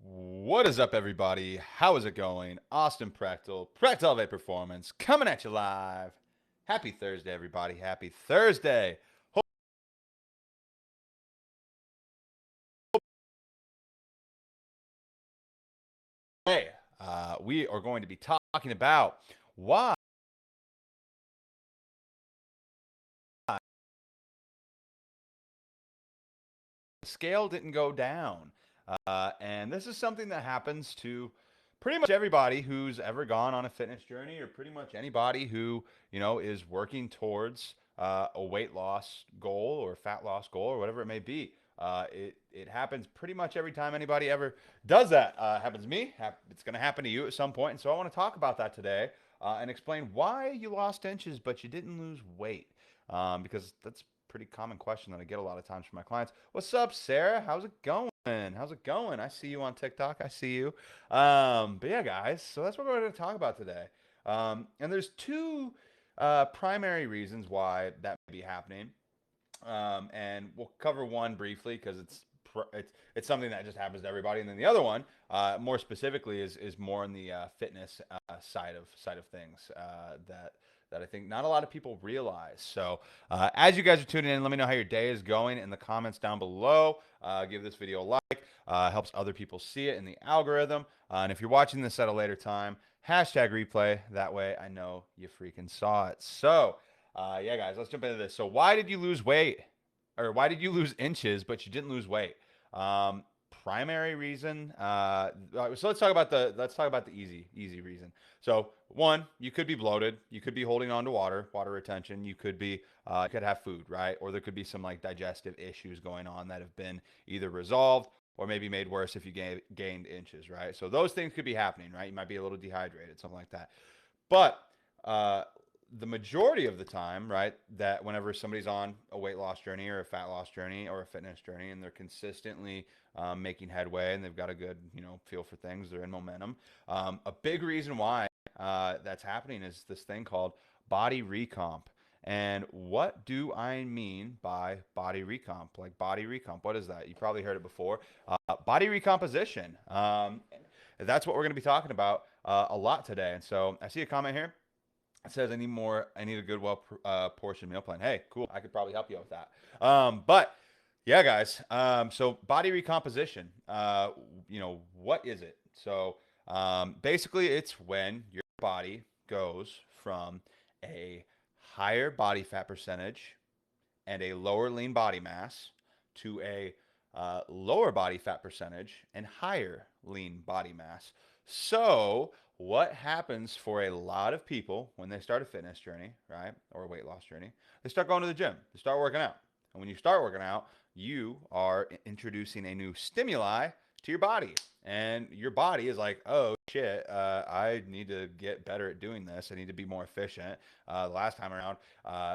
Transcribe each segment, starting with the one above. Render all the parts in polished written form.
What is up, everybody? How is it going? Austin Prechtelevate Performance, coming at you live. Happy Thursday, everybody. Happy Thursday. Hey, we are going to be talking about why the scale didn't go down. And this is something that happens to pretty much everybody who's ever gone on a fitness journey, or pretty much anybody who, is working towards a weight loss goal or fat loss goal or whatever it may be. It happens pretty much every time anybody ever does that. Happens to me. It's going to happen to you at some point. And so I want to talk about that today and explain why you lost inches but you didn't lose weight. Because that's a pretty common question that I get a lot of times from my clients. What's up, Sarah? How's it going? How's it going? I see you on TikTok. I see you. But yeah, guys. So that's what we're going to talk about today. And there's two primary reasons why that may be happening. And we'll cover one briefly because it's something that just happens to everybody, and then the other one, more specifically, is more in the fitness side of things that I think not a lot of people realize. So as you guys are tuning in, let me know how your day is going in the comments down below. Give this video a like. Helps other people see it in the algorithm. And if you're watching this at a later time, hashtag replay. That way I know you freaking saw it. So yeah, guys, let's jump into this. So why did you lose weight? Or why did you lose inches, but you didn't lose weight? Um, Primary reason. So let's talk about the easy reason. So one, you could be bloated. You could be holding on to water retention. You could have food, right? Or there could be some like digestive issues going on that have been either resolved or maybe made worse if you gained inches, right? So those things could be happening, right? You might be a little dehydrated, something like that. But uh, the majority of the time, right, that whenever somebody's on a weight loss journey or a fat loss journey or a fitness journey, and they're consistently making headway and they've got a good, feel for things, they're in momentum. A big reason why that's happening is this thing called body recomp. And what do I mean by body recomp? Like body recomp, what is that? You probably heard it before. Body recomposition. That's what we're going to be talking about a lot today. And so I see a comment here. It says I need a good, well portioned meal plan. Hey, cool. I could probably help you with that. But yeah, guys. So body recomposition. What is it? So basically, it's when your body goes from a higher body fat percentage and a lower lean body mass to a lower body fat percentage and higher lean body mass. So, what happens for a lot of people when they start a fitness journey, right, or a weight loss journey? They start going to the gym, they start working out. And when you start working out, you are introducing a new stimuli to your body. And your body is like, oh shit, I need to get better at doing this. I need to be more efficient. The last time around,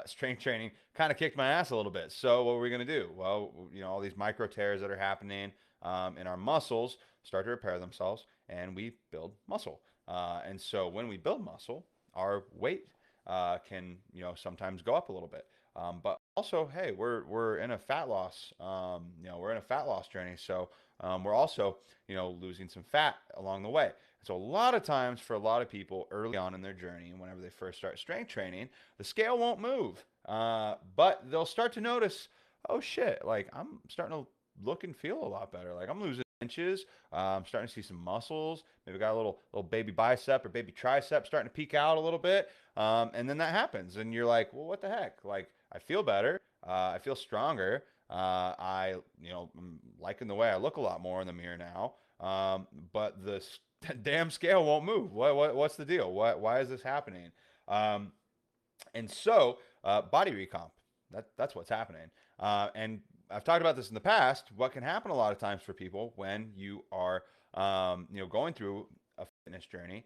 strength training kind of kicked my ass a little bit. So what were we going to do? Well, all these micro tears that are happening in our muscles start to repair themselves, and we build muscle. And so when we build muscle, our weight can sometimes go up a little bit. But also, hey, we're in a fat loss. We're in a fat loss journey, so we're also losing some fat along the way. So a lot of times for a lot of people early on in their journey, and whenever they first start strength training, the scale won't move, but they'll start to notice, oh shit, like I'm starting to look and feel a lot better. Like I'm losing inches. I'm starting to see some muscles. Maybe got a little baby bicep or baby tricep starting to peek out a little bit. And then that happens, and you're like, well, what the heck? Like I feel better. I feel stronger. I'm liking the way I look a lot more in the mirror now. But the damn scale won't move. What's the deal? Why is this happening? Um, and so body recomp. That's what's happening. And I've talked about this in the past. What can happen a lot of times for people when you are going through a fitness journey,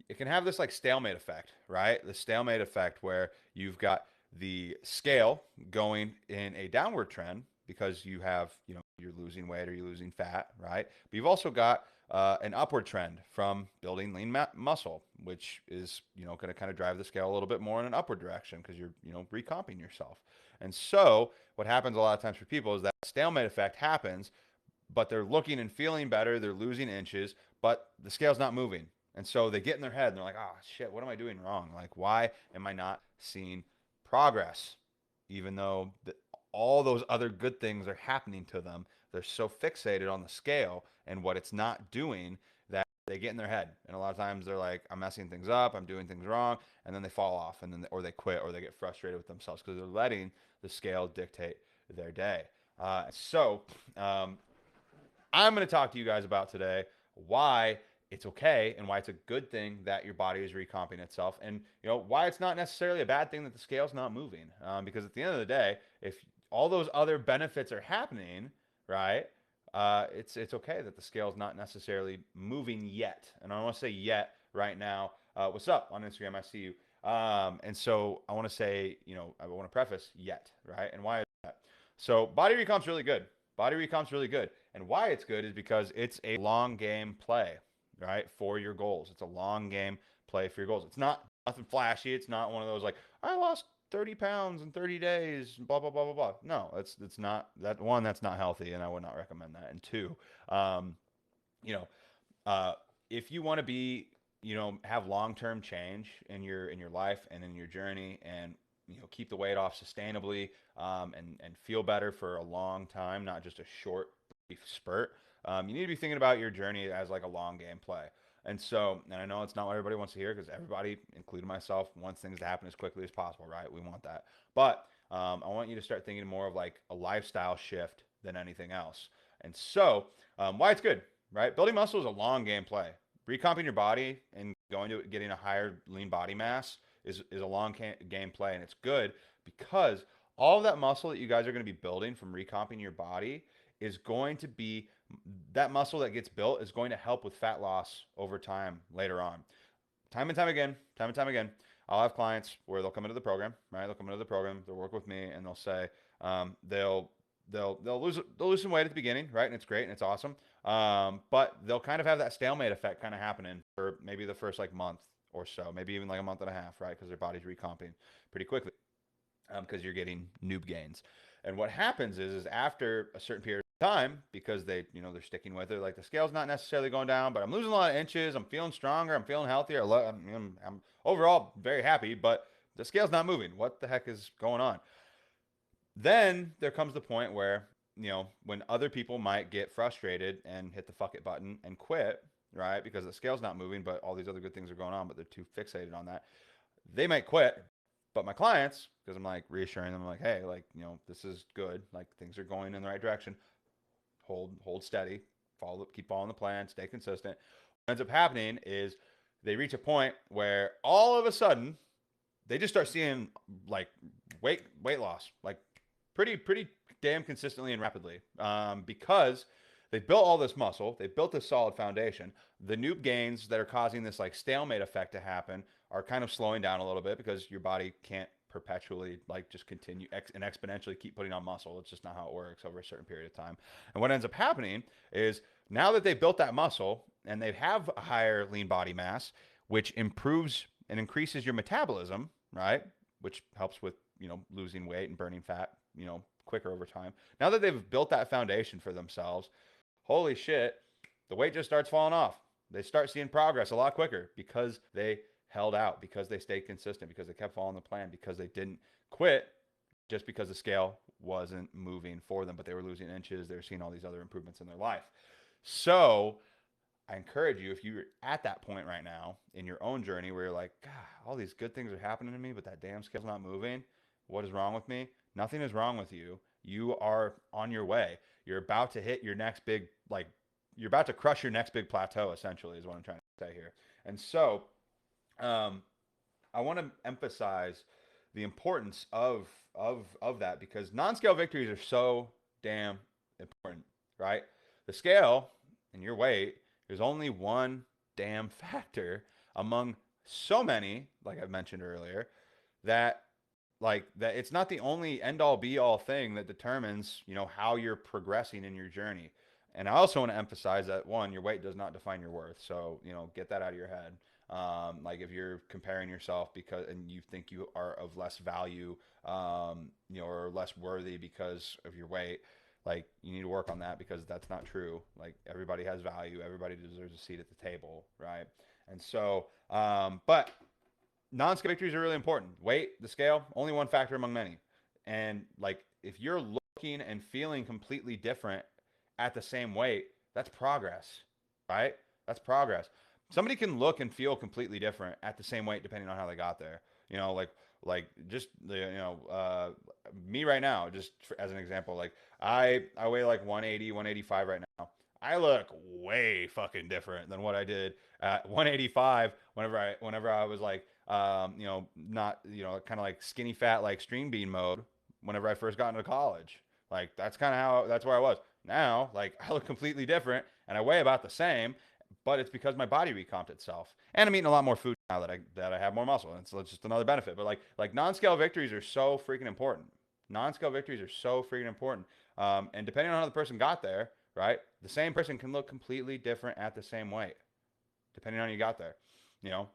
it can have this like stalemate effect, right? The stalemate effect where you've got the scale going in a downward trend because you're losing weight or you're losing fat, right? But you've also got an upward trend from building lean muscle, which is going to kind of drive the scale a little bit more in an upward direction because you're recomping yourself. And so what happens a lot of times for people is that stalemate effect happens, but they're looking and feeling better. They're losing inches, but the scale's not moving. And so they get in their head and they're like, oh shit, what am I doing wrong? Like, why am I not seeing progress? Even though all those other good things are happening to them, they're so fixated on the scale and what it's not doing that they get in their head. And a lot of times they're like, I'm messing things up, I'm doing things wrong, and then they fall off, and then or they quit or they get frustrated with themselves because they're letting the scale dictate their day. So I'm going to talk to you guys about today why it's okay and why it's a good thing that your body is recomping itself, and why it's not necessarily a bad thing that the scale's not moving. Because at the end of the day, if all those other benefits are happening, right, it's okay that the scale's not necessarily moving yet. And I want to say yet right now. What's up on Instagram? I see you. And so I want to say, I want to preface yet, right? And why is that? So body recomp's really good. Body recomp's really good. And why it's good is because it's a long game play, right? For your goals. It's a long game play for your goals. It's not nothing flashy. It's not one of those like, I lost 30 pounds in 30 days, blah, blah, blah, blah, blah. No, it's not that. One, that's not healthy, and I would not recommend that. And two, um, you know, uh, if you want to be, have long-term change in your life and in your journey, and keep the weight off sustainably, and feel better for a long time, not just a short brief spurt. You need to be thinking about your journey as like a long game play. And so, and I know it's not what everybody wants to hear, because everybody, including myself, wants things to happen as quickly as possible, right? We want that. But I want you to start thinking more of like a lifestyle shift than anything else. And so, why it's good, right? Building muscle is a long game play. Recomping your body and going to getting a higher lean body mass is a long game play, and it's good because all of that muscle that you guys are going to be building from recomping your body is going to be that muscle that gets built is going to help with fat loss over time later on. Time and time again, I'll have clients where they'll come into the program, right? They'll come into the program, they'll work with me, and they'll say they'll lose some weight at the beginning, right? And it's great and it's awesome. But they'll kind of have that stalemate effect kind of happening for maybe the first like month or so, maybe even like a month and a half, right? Because their body's recomping pretty quickly, because you're getting noob gains. And what happens is after a certain period of time, because they're sticking with it, like the scale's not necessarily going down, but I'm losing a lot of inches, I'm feeling stronger, I'm feeling healthier, I'm overall very happy, but the scale's not moving. What the heck is going on? Then there comes the point where, when other people might get frustrated and hit the fuck it button and quit, right? Because the scale's not moving, but all these other good things are going on, but they're too fixated on that. They might quit. But my clients, because I'm like reassuring them, I'm like, hey, like, this is good. Like things are going in the right direction. Hold steady, keep following the plan, stay consistent. What ends up happening is they reach a point where all of a sudden they just start seeing like weight loss, like pretty damn consistently and rapidly, because they built all this muscle, they built this solid foundation. The noob gains that are causing this like stalemate effect to happen are kind of slowing down a little bit, because your body can't perpetually like just continue and exponentially keep putting on muscle. It's just not how it works over a certain period of time. And what ends up happening is, now that they've built that muscle and they have a higher lean body mass, which improves and increases your metabolism, right? Which helps with, losing weight and burning fat, quicker over time. Now that they've built that foundation for themselves, holy shit, the weight just starts falling off. They start seeing progress a lot quicker because they held out, because they stayed consistent, because they kept following the plan, because they didn't quit just because the scale wasn't moving for them, but they were losing inches. They were seeing all these other improvements in their life. So I encourage you, if you're at that point right now in your own journey where you're like, God, all these good things are happening to me, but that damn scale's not moving. What is wrong with me? Nothing is wrong with you. You are on your way. You're about to hit your next big, like, you're about to crush your next big plateau, essentially, is what I'm trying to say here. And so, um, I want to emphasize the importance of that, because non-scale victories are so damn important, right? The scale and your weight is only one damn factor among so many, like I mentioned earlier, that that it's not the only end all be all thing that determines, how you're progressing in your journey. And I also want to emphasize that, one, your weight does not define your worth. So, get that out of your head. Like if you're comparing yourself because, and you think you are of less value, or less worthy because of your weight, like you need to work on that because that's not true. Like everybody has value, everybody deserves a seat at the table, right? And so, but non-scale victories are really important. Weight, the scale, only one factor among many. And like if you're looking and feeling completely different at the same weight, that's progress, right? That's progress. Somebody can look and feel completely different at the same weight depending on how they got there. You know, like just the me right now, just as an example, like I weigh like 180, 185 right now. I look way fucking different than what I did at 185 whenever I was like not kind of like skinny fat like stream bean mode whenever I first got into college. Like that's where I was. Now, like I look completely different and I weigh about the same, but it's because my body recomped itself. And I'm eating a lot more food now that I have more muscle. And so it's just another benefit. But like non-scale victories are so freaking important. Non-scale victories are so freaking important. And depending on how the person got there, right? The same person can look completely different at the same weight, depending on how you got there. You know,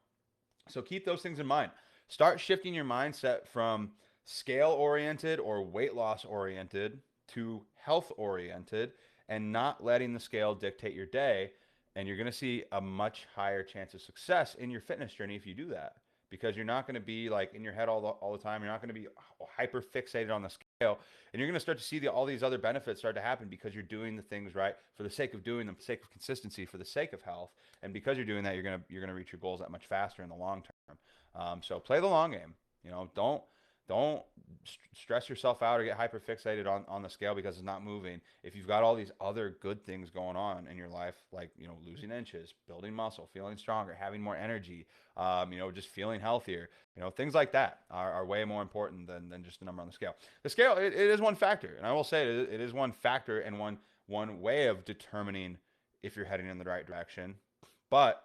so keep those things in mind. Start shifting your mindset from scale oriented or weight loss oriented to health oriented and not letting the scale dictate your day. And you're going to see a much higher chance of success in your fitness journey if you do that because you're not going to be like in your head all the time. You're not going to be hyper fixated on the scale. And you're going to start to see all these other benefits start to happen because you're doing the things right for the sake of doing them, for the sake of consistency, for the sake of health. And because you're doing that, you're gonna reach your goals that much faster in the long term. So play the long game. You know, don't stress yourself out or get hyper fixated on the scale because it's not moving. If you've got all these other good things going on in your life, like losing inches, building muscle, feeling stronger, having more energy, just feeling healthier, things like that are way more important than just the number on the scale. The scale it is one factor, and I will say it is one factor and one way of determining if you're heading in the right direction. But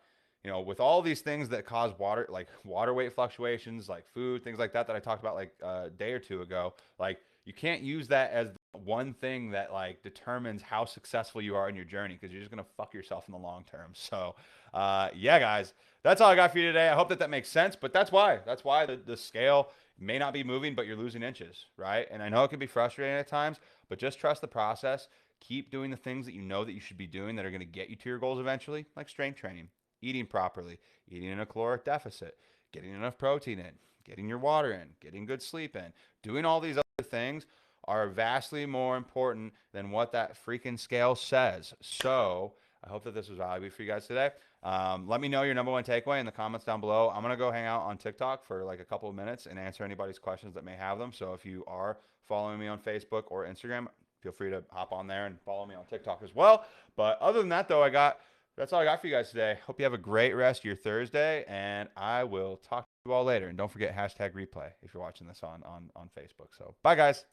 with all these things that cause water weight fluctuations, like food, things like that I talked about like a day or two ago, like you can't use that as one thing that like determines how successful you are in your journey because you're just gonna fuck yourself in the long term. So, yeah, guys, that's all I got for you today. I hope that makes sense. But that's why the scale may not be moving, but you're losing inches, right? And I know it can be frustrating at times, but just trust the process. Keep doing the things that you know that you should be doing that are going to get you to your goals eventually, like strength training, eating properly, eating in a caloric deficit, getting enough protein in, getting your water in, getting good sleep in. Doing all these other things are vastly more important than what that freaking scale says. So I hope that this was valuable for you guys today. Let me know your number one takeaway in the comments down below. I'm going to go hang out on TikTok for like a couple of minutes and answer anybody's questions that may have them. So if you are following me on Facebook or Instagram, feel free to hop on there and follow me on TikTok as well. But other than that, though, that's all I got for you guys today. Hope you have a great rest of your Thursday, and I will talk to you all later. And don't forget #replay if you're watching this on Facebook. So bye, guys.